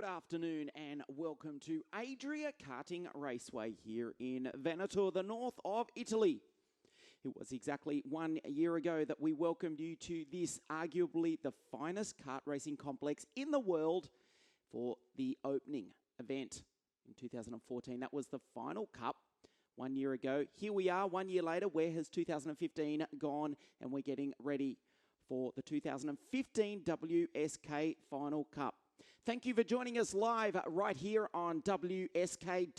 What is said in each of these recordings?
Good afternoon and welcome to Adria Karting Raceway here in Veneto, the north of Italy. It was exactly 1 year ago that we welcomed you to this arguably the finest kart racing complex in the world for the opening event in 2014. That was the Final Cup 1 year ago. Here we are 1 year later. Where has 2015 gone? And we're getting ready for the 2015 WSK Final Cup. Thank you for joining us live right here on WSK.it.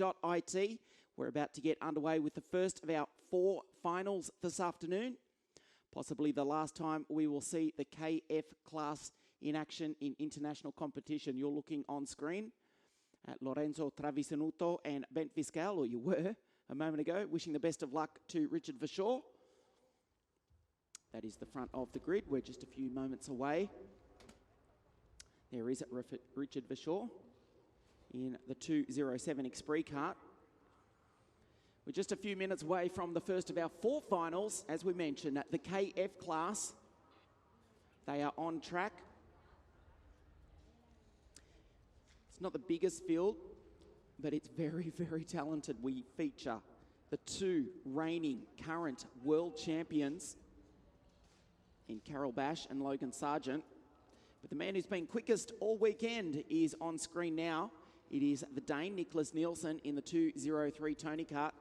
We're about to get underway with the first of our 4 finals this afternoon. Possibly the last time we will see the KF class in action in international competition. You're looking on screen at Lorenzo Travisanuto and Bent Fiscal, or you were a moment ago, wishing the best of luck to Richard Verschoor. That is the front of the grid. We're just a few moments away. There is Richard Verschoor in the 207 Xpree kart. We're just a few minutes away from the first of our 4 finals, as we mentioned, at the KF class. They are on track. It's not the biggest field, but it's very, very talented. We feature the 2 reigning current world champions in Carol Bash and Logan Sargent. But the man who's been quickest all weekend is on screen now. It is the Dane, Nicholas Nielsen, in the 203 Tony kart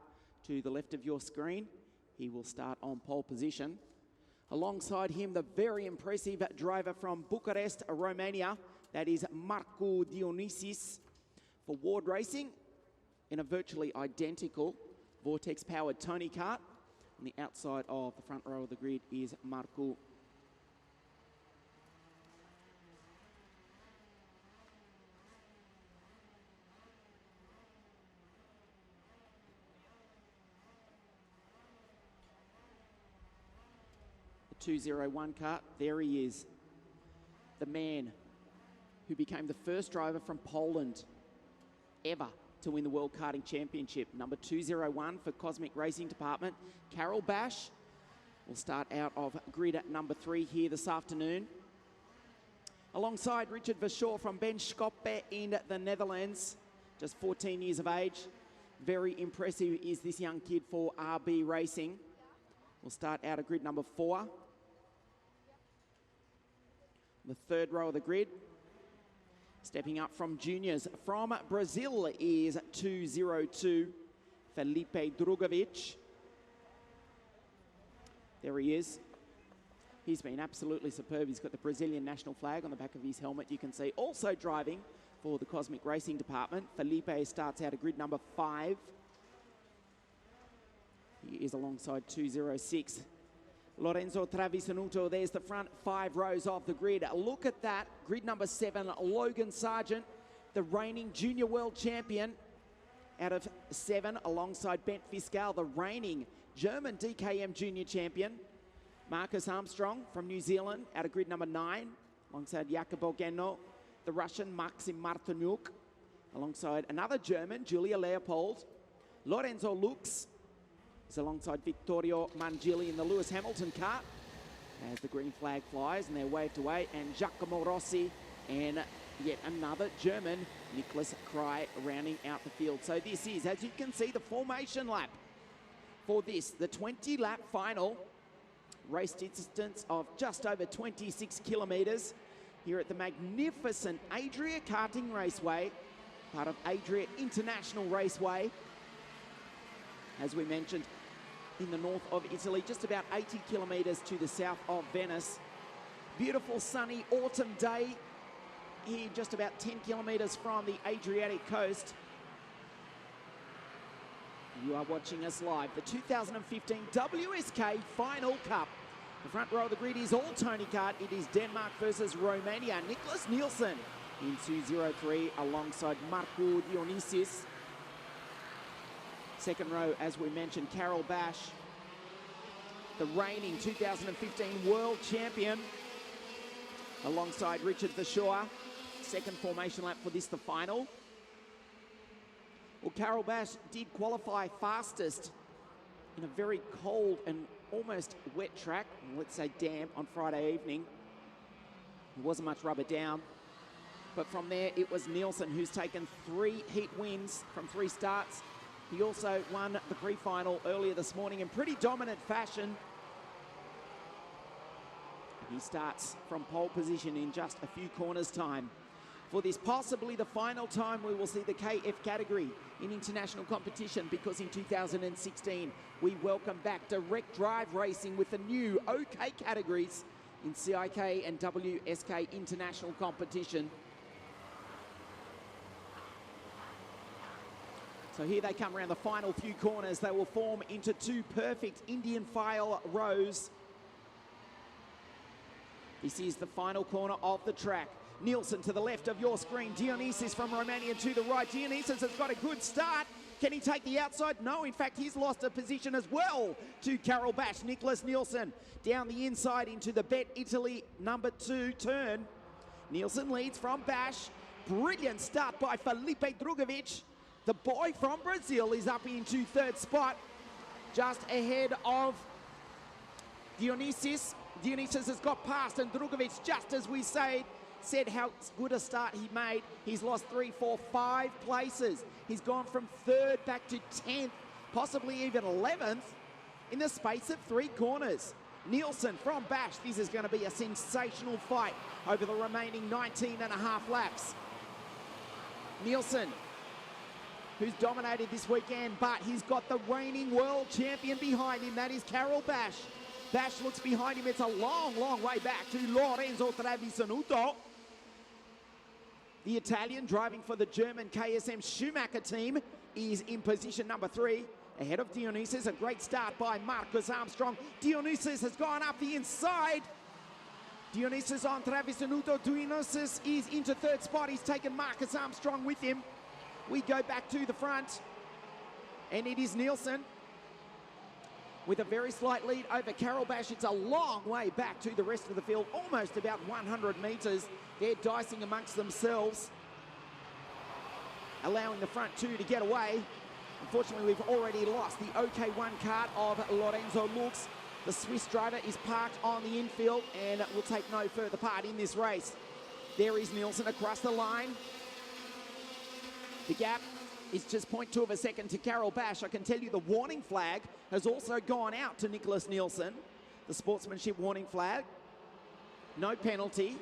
to the left of your screen. He will start on pole position. Alongside him, the very impressive driver from Bucharest, Romania. That is Marco Dionysis for Ward Racing in a virtually identical Vortex-powered Tony kart. On the outside of the front row of the grid is Marco. The 201 kart, there he is. The man who became the first driver from Poland ever to win the World Karting Championship. Number 201 for Cosmic Racing Department. Carol Bash will start out of grid at number 3 here this afternoon. Alongside Richard Verschoor from Ben Schoppe in the Netherlands, just 14 years of age. Very impressive is this young kid for RB Racing. We'll start out of grid number 4. The third row of the grid. Stepping up from juniors from Brazil is 202 Felipe Drugovic. There he is. He's been absolutely superb. He's got the Brazilian national flag on the back of his helmet. You can see also driving for the Cosmic Racing Department. Felipe starts out at grid number 5. He is alongside 206. Lorenzo Travisanuto, there's the front 5 rows of the grid. Look at that. Grid number 7, Logan Sargent, the reigning junior world champion out of 7, alongside Bent Fiscal, the reigning German DKM junior champion. Marcus Armstrong from New Zealand out of grid number 9, alongside Jacopo Genno, the Russian Maxim Martinuk, alongside another German, Julia Leopold. Lorenzo Lux is alongside Vittorio Mangili in the Lewis Hamilton kart as the green flag flies and they're waved away, and Giacomo Rossi and yet another German, Nicholas Krei, rounding out the field. So this is, as you can see, the formation lap for this, the 20-lap final. Race distance of just over 26 kilometres here at the magnificent Adria Karting Raceway, part of Adria International Raceway. As we mentioned, in the north of Italy, just about 80 kilometres to the south of Venice. Beautiful sunny autumn day here, just about 10 kilometres from the Adriatic coast. You are watching us live, the 2015 WSK Final Cup. The front row of the grid is all Tony kart. It is Denmark versus Romania. Nicholas Nielsen in 203 alongside Marco Dionysis. Second row, as we mentioned, Carol Bash, the reigning 2015 world champion, alongside Richard Verschoor. Second formation lap for this, the final. Well, Carol Bash did qualify fastest in a very cold and almost wet track, let's say damp, on Friday evening. There wasn't much rubber down. But from there, it was Nielsen who's taken 3 heat wins from 3 starts. He also won the pre-final earlier this morning in pretty dominant fashion. He starts from pole position in just a few corners' time. For this possibly the final time we will see the KF category in international competition, because in 2016 we welcome back direct drive racing with the new OK categories in CIK and WSK international competition. So here they come around the final few corners. They will form into 2 perfect Indian file rows. This is the final corner of the track. Nielsen to the left of your screen. Dionysus from Romania to the right. Dionysus has got a good start. Can he take the outside? No, in fact, he's lost a position as well to Carol Bash. Nicholas Nielsen down the inside into the Bet Italy number 2 turn. Nielsen leads from Bash. Brilliant start by Felipe Drugovic. The boy from Brazil is up into 3rd spot, just ahead of Dionysus. Dionysus has got past, and Drugovic, just as we said how good a start he made. He's lost 3, 4, 5 places. He's gone from 3rd back to 10th, possibly even 11th, in the space of 3 corners. Nielsen from Bash. This is going to be a sensational fight over the remaining 19 and a half laps. Nielsen, who's dominated this weekend, but he's got the reigning world champion behind him. That is Carol Bash. Bash looks behind him. It's a long, long way back to Lorenzo Travisanuto. The Italian driving for the German KSM Schumacher team is in position number 3. Ahead of Dionysus, a great start by Marcus Armstrong. Dionysus has gone up the inside. Dionysus on Travisanuto. Dionysus is into 3rd spot. He's taken Marcus Armstrong with him. We go back to the front, and it is Nielsen with a very slight lead over Carol Bash. It's a long way back to the rest of the field, almost about 100 metres. They're dicing amongst themselves, allowing the front 2 to get away. Unfortunately, we've already lost the OK1 cart of Lorenzo Lux. The Swiss driver is parked on the infield and will take no further part in this race. There is Nielsen across the line. The gap is just 0.2 of a second to Carol Bash. I can tell you the warning flag has also gone out to Nicholas Nielsen. The sportsmanship warning flag. No penalty,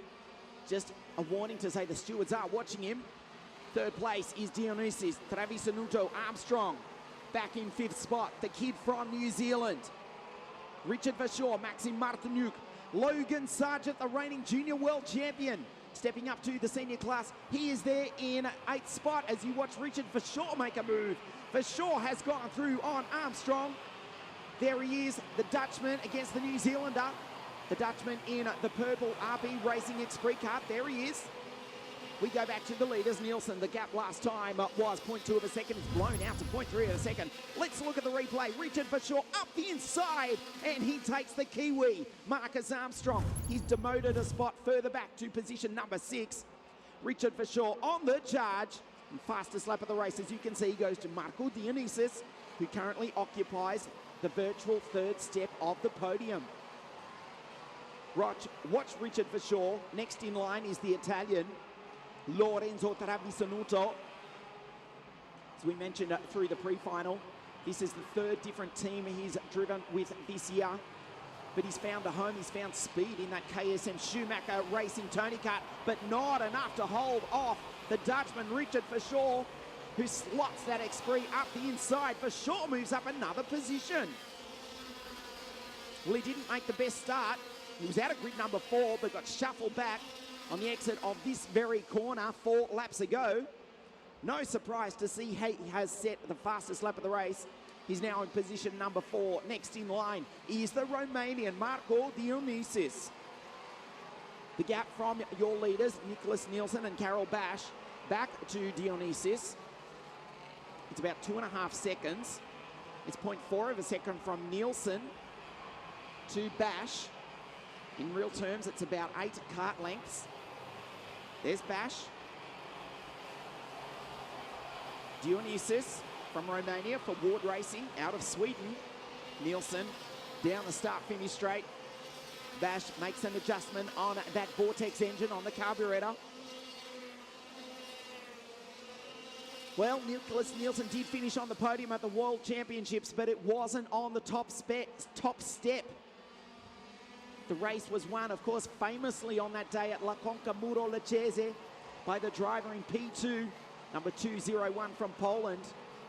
just a warning to say the stewards are watching him. 3rd place is Dionysus Travisanuto. Armstrong back in 5th spot. The kid from New Zealand. Richard Verschoor, Maxime Martinuk. Logan Sargent, the reigning junior world champion, stepping up to the senior class. He is there in 8th spot as you watch Richard Verschoor make a move. Verschoor has gone through on Armstrong. There he is, the Dutchman against the New Zealander. The Dutchman in the purple RB Racing Express cart. There he is. We go back to the leaders. Nielsen, the gap last time was 0.2 of a second. It's blown out to 0.3 of a second. Let's look at the replay. Richard Verschoor up the inside, and he takes the Kiwi. Marcus Armstrong, he's demoted a spot further back to position number 6. Richard Verschoor on the charge. And fastest lap of the race, as you can see, goes to Marco Dionysus, who currently occupies the virtual 3rd step of the podium. Watch Richard Verschoor. Next in line is the Italian, Lorenzo Travisanuto. As we mentioned through the pre-final, this is the 3rd different team he's driven with this year. But he's found a home, he's found speed in that KSM Schumacher Racing Tony Kart, but not enough to hold off the Dutchman, Richard Verschoor, who slots that Express up the inside. Verschoor moves up another position. Well, he didn't make the best start. He was out of grid number 4, but got shuffled back on the exit of this very corner 4 laps ago. No surprise to see he has set the fastest lap of the race. He's now in position number 4. Next in line is the Romanian Marco Dionysus. The gap from your leaders, Nicholas Nielsen and Carol Bash, back to Dionysus. It's about 2.5 seconds. It's 0.4 of a second from Nielsen to Bash. In real terms, it's about 8 kart lengths. There's Bash. Dionysus from Romania for Ward Racing out of Sweden. Nielsen down the start-finish straight. Bash makes an adjustment on that Vortex engine on the carburetor. Well, Nicholas Nielsen did finish on the podium at the World Championships, but it wasn't on the top step. The race was won, of course, famously on that day at La Conca Muro Lecce by the driver in P2, number 201 from Poland,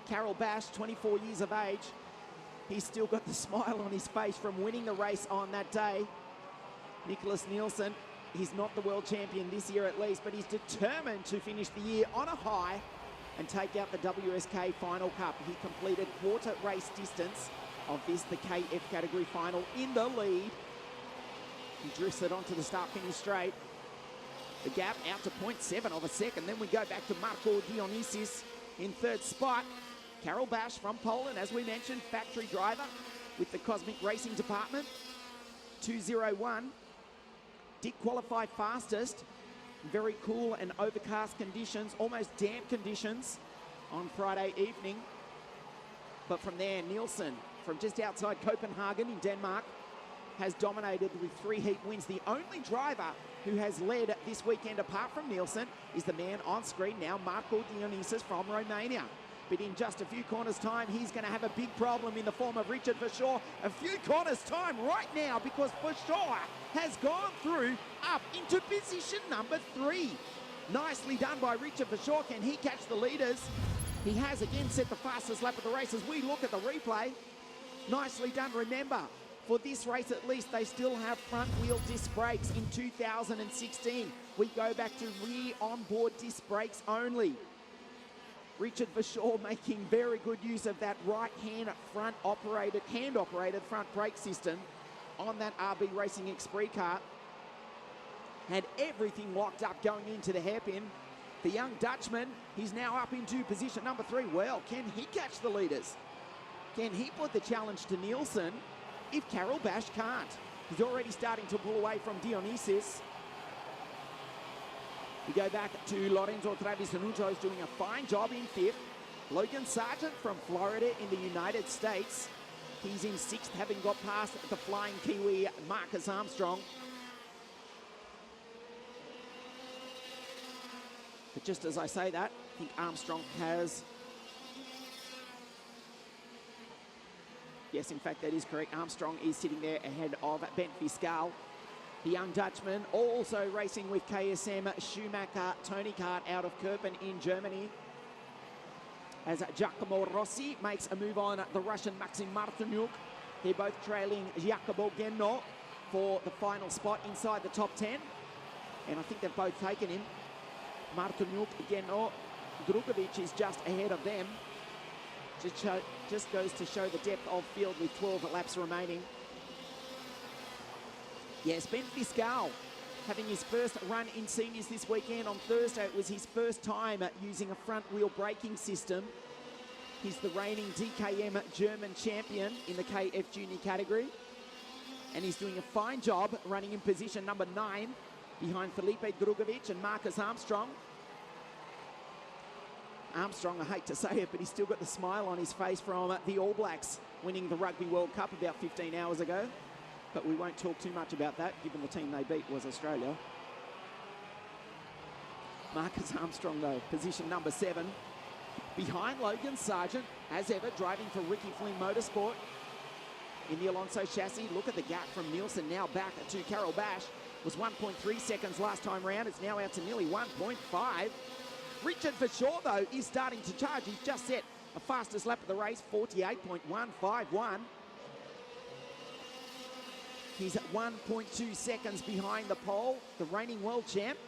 Karol Bash, 24 years of age. He's still got the smile on his face from winning the race on that day. Nicholas Nielsen, he's not the world champion this year at least, but he's determined to finish the year on a high and take out the WSK Final Cup. He completed quarter race distance of this, the KF category final, in the lead. He drifts it onto the start-finish straight. The gap out to 0.7 of a second. Then we go back to Marco Dionysis in third spot. Karol Bash from Poland, as we mentioned, factory driver with the Cosmic Racing Department. 201. Did qualify fastest. Very cool and overcast conditions, almost damp conditions on Friday evening. But from there, Nielsen, from just outside Copenhagen in Denmark, has dominated with 3 heat wins. The only driver who has led this weekend, apart from Nielsen, is the man on screen now, Marco Dionysis from Romania. But in just a few corners' time, he's going to have a big problem in the form of Richard Verschoor. A few corners' time right now, because Verschoor has gone through up into position number 3. Nicely done by Richard Verschoor. Can he catch the leaders? He has again set the fastest lap of the race as we look at the replay. Nicely done. Remember, for this race at least, they still have front wheel disc brakes. In 2016, we go back to rear onboard disc brakes only. Richard Verschoor making very good use of that right-hand hand-operated front brake system on that RB Racing Express car. Had everything locked up going into the hairpin. The young Dutchman, he's now up into position number 3. Well, can he catch the leaders? Can he put the challenge to Nielsen if Karol Bash can't? He's already starting to pull away from Dionysis. We go back to Lorenzo Travisanuto, who's doing a fine job in 5th. Logan Sargent from Florida in the United States. He's in 6th, having got past the flying Kiwi Marcus Armstrong. But just as I say that, I think Armstrong has... Yes, in fact, that is correct. Armstrong is sitting there ahead of Bent Fiscal. The young Dutchman also racing with KSM Schumacher Tony Kart out of Köpen in Germany. As Giacomo Rossi makes a move on the Russian Maxim Martinyuk. They're both trailing Jacopo Genno for the final spot inside the top 10. And I think they've both taken him. Martinyuk, Genno, Drugovic is just ahead of them. Just goes to show the depth of field with 12 laps remaining. Yes, Bent Fiscal having his first run in seniors this weekend. On Thursday, it was his first time using a front wheel braking system. He's the reigning DKM German champion in the KF Junior category. And he's doing a fine job running in position number 9 behind Felipe Drugovic and Marcus Armstrong. Armstrong, I hate to say it, but he's still got the smile on his face from the All Blacks winning the Rugby World Cup about 15 hours ago. But we won't talk too much about that, given the team they beat was Australia. Marcus Armstrong, though, position number 7. Behind Logan Sargent, as ever, driving for Ricky Flynn Motorsport. In the Alonso chassis, look at the gap from Nielsen now back to Karol Bash. Was 1.3 seconds last time round. It's now out to nearly 1.5. Richard Verschoor, though, is starting to charge. He's just set a fastest lap of the race, 48.151. He's at 1.2 seconds behind the pole, the reigning world champ.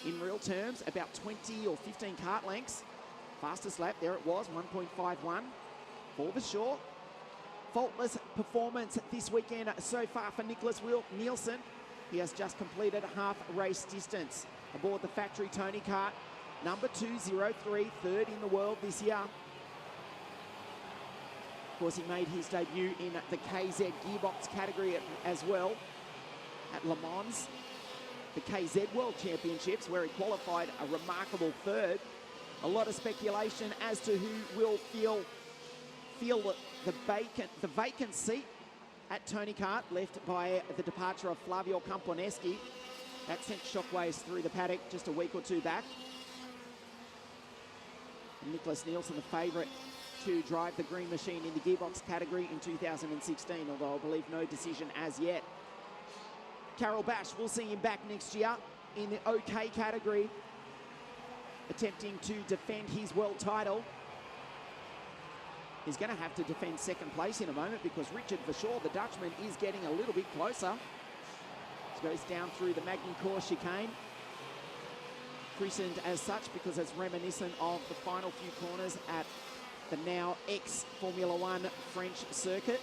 In real terms, about 20 or 15 kart lengths. Fastest lap, there it was, 1.51 for Verschoor. Faultless performance this weekend so far for Nicholas Nielsen. He has just completed a half race distance aboard the factory Tony Kart, number 203, 3rd in the world this year. Of course, he made his debut in the KZ Gearbox category as well at Le Mans, the KZ World Championships, where he qualified a remarkable 3rd. A lot of speculation as to who will feel the vacant seat at Tony Kart, left by the departure of Flavio Camponeschi. That sent shockwaves through the paddock just a week or two back. Nicholas Nielsen, the favourite to drive the green machine in the gearbox category in 2016, although I believe no decision as yet. Karel Bash, we'll see him back next year in the OK category, attempting to defend his world title. He's going to have to defend second place in a moment because Richard Verschoor, the Dutchman, is getting a little bit closer. He goes down through the Magny-Cours chicane, christened as such because it's reminiscent of the final few corners at the now ex-Formula One French circuit.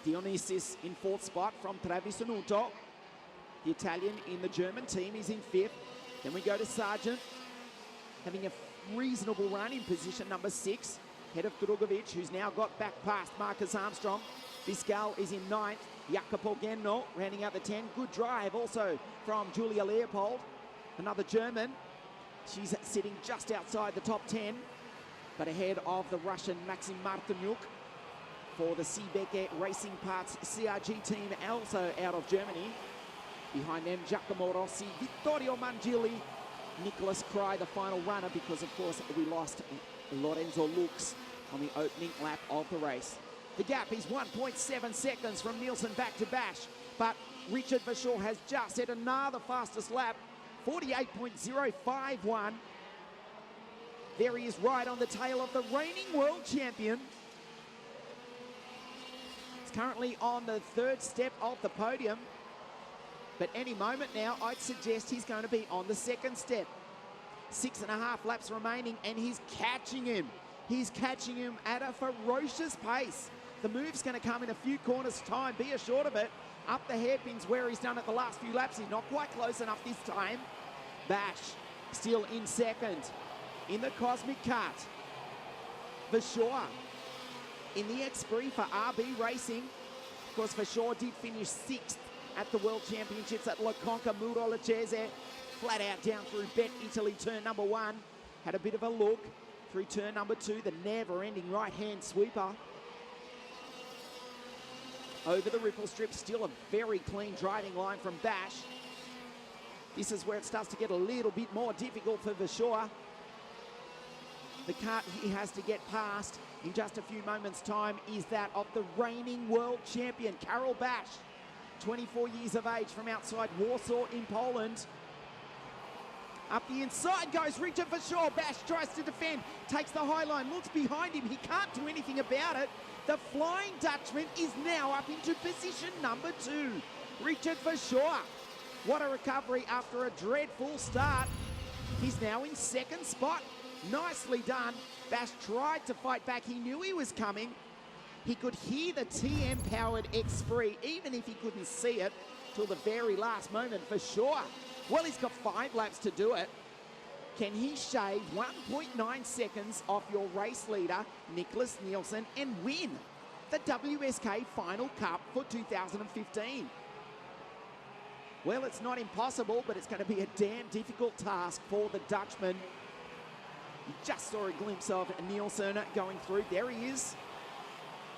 Dionysis in fourth spot from Travisonuto. The Italian in the German team is in fifth. Then we go to Sargent, having a reasonable run in position number 6, ahead of Drugovic, who's now got back past Marcus Armstrong. Biscal is in ninth. Jacopo Genno rounding out the 10. Good drive also from Julia Leopold, another German. She's sitting just outside the top 10, but ahead of the Russian Maxim Martinyuk for the Seebeke Racing Parts CRG team, also out of Germany. Behind them, Giacomo Rossi, Vittorio Mangili, Nicholas Cry, the final runner, because of course we lost Lorenzo Lux on the opening lap of the race. The gap is 1.7 seconds from Nielsen back to Bash, but Richard Verschoor has just set another fastest lap, 48.051. There he is right on the tail of the reigning world champion. He's currently on the third step of the podium, but any moment now I'd suggest he's going to be on the second step. 6.5 laps remaining and he's catching him. He's catching him at a ferocious pace. The move's going to come in a few corners' time, be assured of it. Up the hairpins where he's done it the last few laps. He's not quite close enough this time. Bash still in second in the Cosmic Kart. Verschoor in the Esprit for RB Racing. Of course, Verschoor did finish 6th at the World Championships at La Conca Muro Lecce. Flat out down through Bet Italy turn number 1. Had a bit of a look through turn number 2, the never-ending right-hand sweeper. Over the ripple strip, still a very clean driving line from Bash. This is where it starts to get a little bit more difficult for Verschoor. The kart he has to get past in just a few moments' time is that of the reigning world champion, Karel Bash, 24 years of age, from outside Warsaw in Poland. Up the inside goes Richard Verschoor. Bash tries to defend, takes the high line, looks behind him. He can't do anything about it. The Flying Dutchman is now up into position number 2. Richard Verschoor. What a recovery after a dreadful start. He's now in second spot. Nicely done. Bash tried to fight back. He knew he was coming. He could hear the TM-powered Esprit, even if he couldn't see it, till the very last moment. Verschoor, well, he's got 5 laps to do it. Can he shave 1.9 seconds off your race leader, Nicholas Nielsen, and win the WSK Final Cup for 2015? Well, it's not impossible, but it's going to be a damn difficult task for the Dutchman. You just saw a glimpse of Nielsen going through. There he is.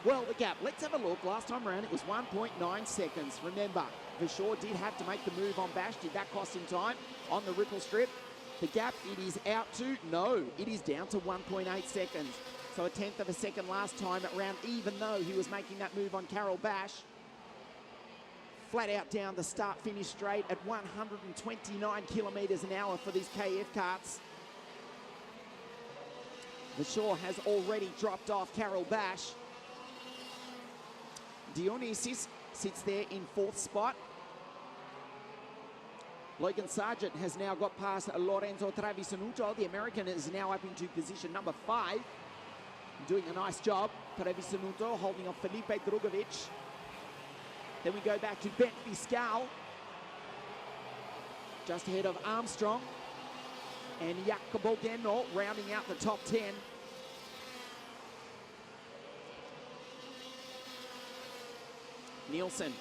Well, the gap, let's have a look. Last time around, it was 1.9 seconds. Remember, Verschoor did have to make the move on Bash. Did that cost him time on the ripple strip? The gap, it is out to, no, it is down to 1.8 seconds. So a 1/10 of a second last time around, even though he was making that move on Karel Bash. Flat out down the start-finish straight at 129 kilometres an hour for these KF karts. Verschoor has already dropped off Karel Bash. Dionysis sits there in 4th spot. Logan Sargent has now got past Lorenzo Travisonuto. The American is now up into position number 5. Doing a nice job. Travisonuto holding off Felipe Drugovic. Then we go back to Ben Biscal, just ahead of Armstrong. And Jacopo Genno rounding out the top 10. Nielsen,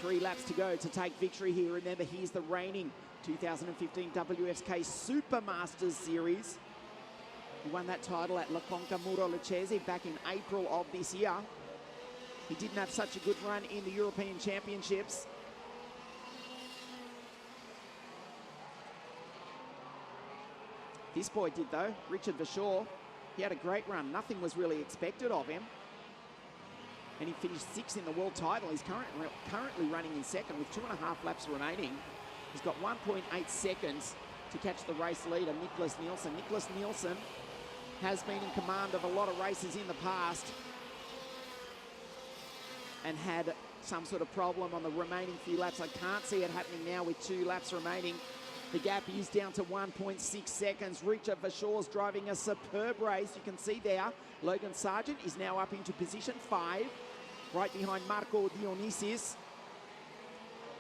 3 laps to go to take victory here. Remember, he's the reigning 2015 WSK Supermasters Series. He won that title at La Conca Muro Lecce back in April of this year. He didn't have such a good run in the European Championships. This boy did, though. Richard Verschoor. He had a great run. Nothing was really expected of him. And he finished 6th in the world title. He's currently running in second with 2.5 laps remaining. He's got 1.8 seconds to catch the race leader, Nicholas Nielsen. Nicholas Nielsen has been in command of a lot of races in the past and had some sort of problem on the remaining few laps. I can't see it happening now with 2 laps remaining. The gap is down to 1.6 seconds. Richard Verschoor's driving a superb race. You can see there, Logan Sargent is now up into position 5, right behind Marco Dionysis.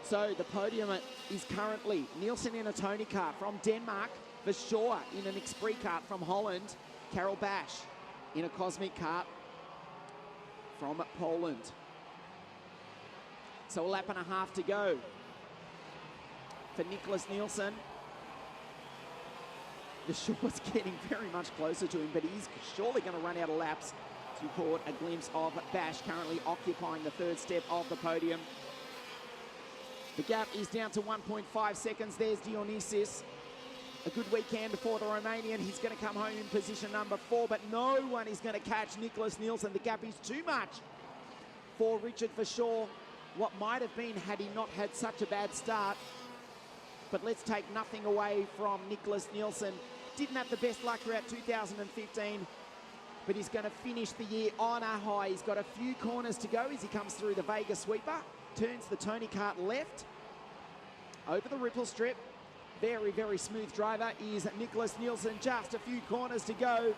So the podium is currently Nielsen in a Tony kart from Denmark, Verschoor in an Esprit kart from Holland, Carol Bash in a Cosmic kart from Poland. So a lap and a half to go for Nicholas Nielsen. Verschoor's getting very much closer to him, but he's surely going to run out of laps. So you caught a glimpse of Bash currently occupying the 3rd step of the podium. The gap is down to 1.5 seconds. There's Dionysis. A good weekend for the Romanian. He's going to come home in position number 4, but no one is going to catch Nicholas Nielsen. The gap is too much for Richard Verschoor. What might have been had he not had such a bad start. But let's take nothing away from Nicholas Nielsen. Didn't have the best luck throughout 2015, but he's going to finish the year on a high. He's got a few corners to go as he comes through the Vega sweeper, turns the Tony kart left, over the ripple strip. Very, very smooth driver is Nicholas Nielsen. Just a few corners to go.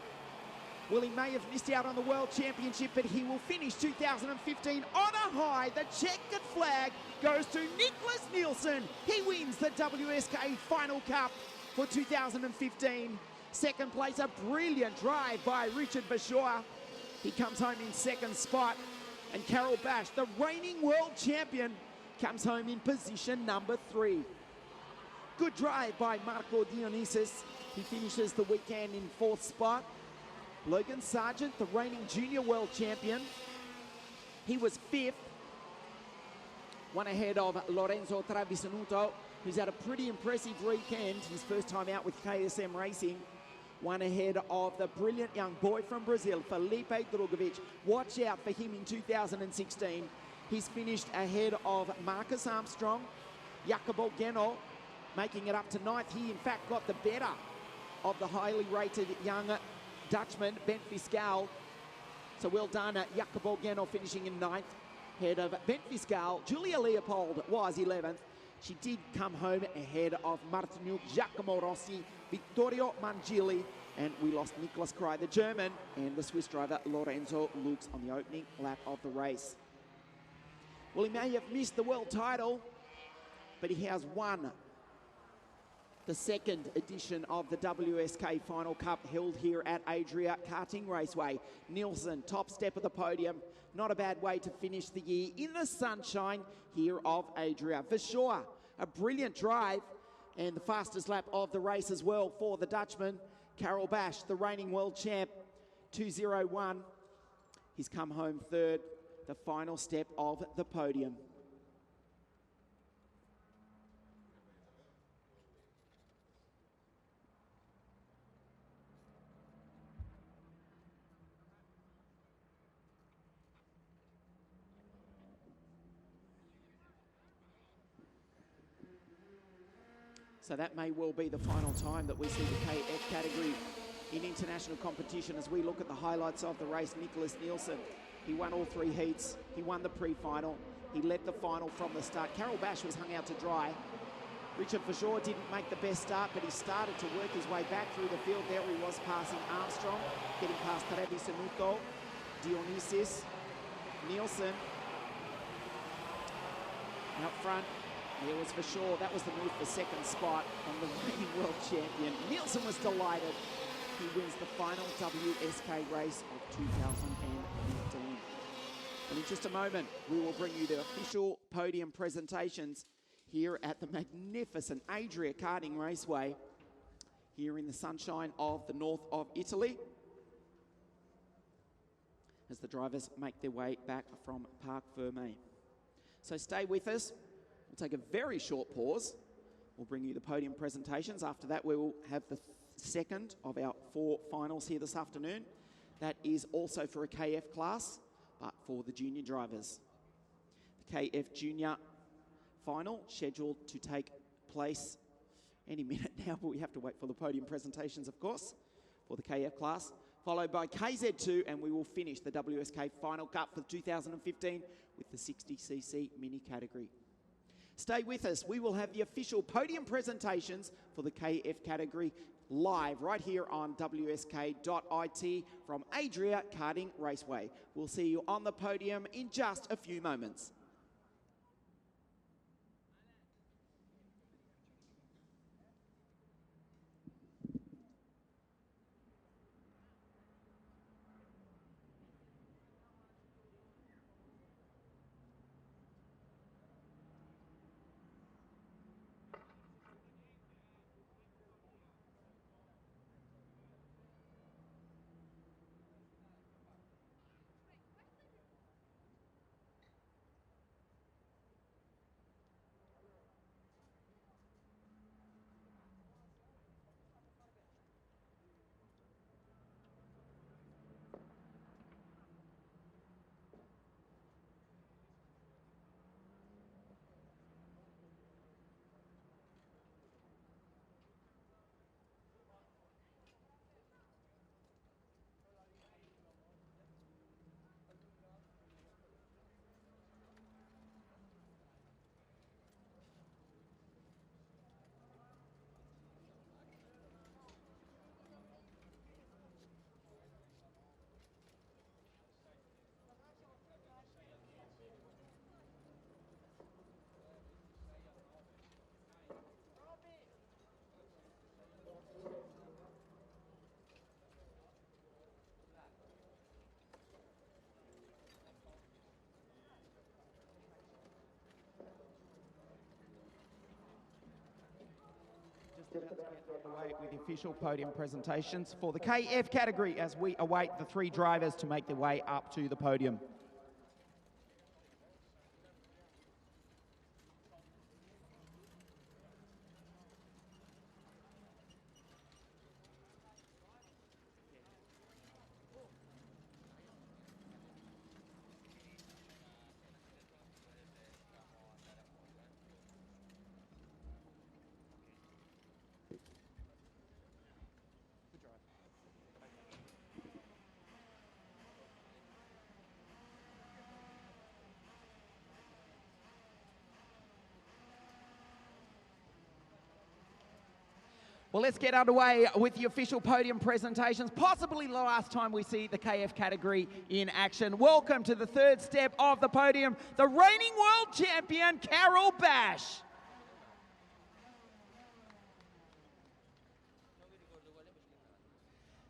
Well, he may have missed out on the World Championship, but he will finish 2015 on a high. The checkered flag goes to Nicholas Nielsen. He wins the WSK Final Cup for 2015. Second place, a brilliant drive by Richard Verschoor. He comes home in 2nd spot. And Carol Bash, the reigning world champion, comes home in position number 3. Good drive by Marco Dionysis. He finishes the weekend in 4th spot. Logan Sargent, the reigning junior world champion. He was 5th. One ahead of Lorenzo Travisanuto, who's had a pretty impressive weekend. His first time out with KSM Racing. One ahead of the brilliant young boy from Brazil, Felipe Drogovic. Watch out for him in 2016. He's finished ahead of Marcus Armstrong, Jacopo Geno, making it up to 9th. He, in fact, got the better of the highly rated young Dutchman, Bent Fiscal. So well done, Jacopo Geno finishing in 9th. Ahead of Bent Fiscal, Julia Leopold was 11th. She did come home ahead of Martinuc, Giacomo Rossi, Vittorio Mangili, and we lost Nicholas Krei, the German, and the Swiss driver Lorenzo Lux on the opening lap of the race. Well, he may have missed the world title, but he has won the 2nd edition of the WSK Final Cup held here at Adria Karting Raceway. Nielsen, top step of the podium. Not a bad way to finish the year in the sunshine here of Adria. Verschoor, a brilliant drive and the fastest lap of the race as well for the Dutchman. Carol Bash, the reigning world champ, 2:01. He's come home 3rd, the final step of the podium. So that may well be the final time that we see the KF category in international competition. As we look at the highlights of the race, Nicholas Nielsen, he won all 3 heats. He won the pre-final. He led the final from the start. Carol Bash was hung out to dry. Richard Verschoor didn't make the best start, but he started to work his way back through the field. There he was passing Armstrong, getting past Trevisanuto, Dionysis, Nielsen. Out front, there was Verschoor. That was the move for 2nd spot on the reigning world champion. Nielsen was delighted. He wins the final WSK race of 2015. And in just a moment, we will bring you the official podium presentations here at the magnificent Adria Karting Raceway here in the sunshine of the north of Italy as the drivers make their way back from Parc Fermé. So stay with us. We'll take a very short pause. We'll bring you the podium presentations. After that, we will have the second of our 4 finals here this afternoon. That is also for a KF class, but for the junior drivers. The KF Junior final scheduled to take place any minute now, but we have to wait for the podium presentations, of course, for the KF class, followed by KZ2, and we will finish the WSK Final Cup for 2015 with the 60cc mini category. Stay with us. We will have the official podium presentations for the KF category live right here on WSK.IT from Adria Karting Raceway. We'll see you on the podium in just a few moments. About to get underway with the official podium presentations for the KF category as we await the 3 drivers to make their way up to the podium. Well, let's get underway with the official podium presentations, possibly the last time we see the KF category in action. Welcome to the 3rd step of the podium, the reigning world champion, Carol Bash.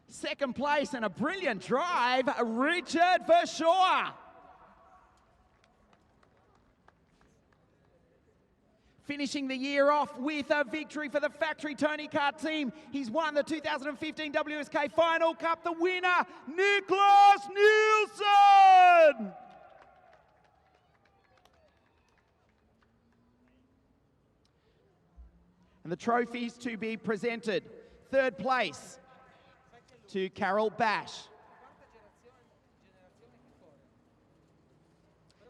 Second place and a brilliant drive, Richard Verschoor. Finishing the year off with a victory for the Factory Tony Kart team. He's won the 2015 WSK Final Cup. The winner, Niklas Nielsen! And the trophies to be presented. 3rd place to Carol Bash.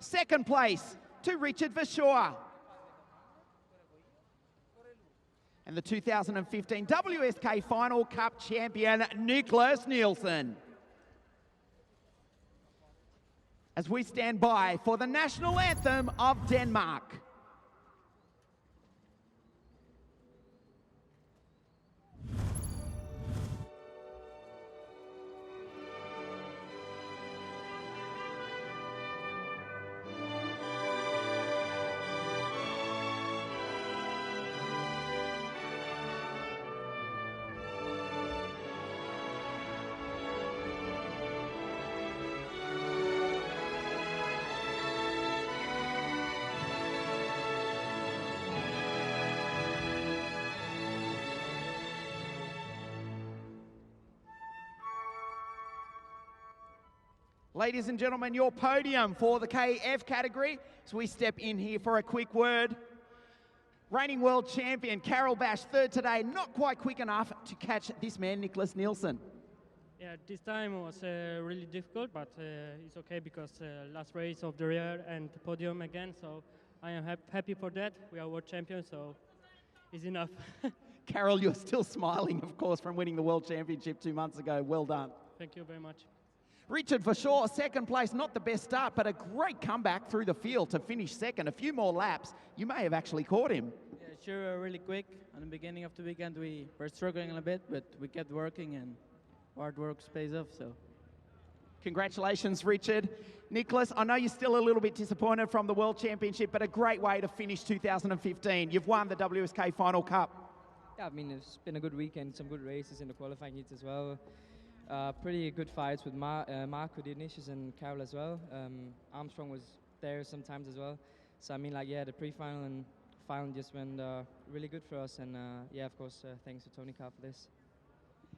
2nd place to Richard Verschoor. And the 2015 WSK Final Cup champion, Niklas Nielsen. As we stand by for the national anthem of Denmark. Ladies and gentlemen, your podium for the KF category. So we step in here for a quick word. Reigning world champion Carol Bash, third today, not quite quick enough to catch this man, Nicholas Nielsen. Yeah, this time was really difficult, but it's okay because last race of the rear and the podium again, so I am happy for that. We are world champions, so it's enough. Carol, you're still smiling, of course, from winning the World Championship 2 months ago. Well done. Thank you very much. Richard, for sure, second place, not the best start, but a great comeback through the field to finish second. A few more laps, you may have actually caught him. Yeah, sure, really quick. At the beginning of the weekend, we were struggling a bit, but we kept working, and hard work pays off, so. Congratulations, Richard. Nicholas, I know you're still a little bit disappointed from the World Championship, but a great way to finish 2015. You've won the WSK Final Cup. Yeah, I mean, it's been a good weekend, some good races in the qualifying heats as well. Pretty good fights with Marco Dionisius and Carol as well. Armstrong was there sometimes as well. So, I mean, like, yeah, the pre-final and final just went really good for us. And, yeah, of course, thanks to Tony Carr for this.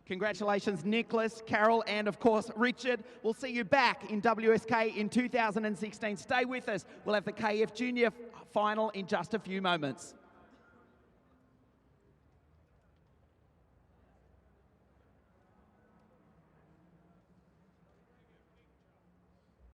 Congratulations, Nicholas, Carol, and, of course, Richard. We'll see you back in WSK in 2016. Stay with us. We'll have the KF Junior final in just a few moments.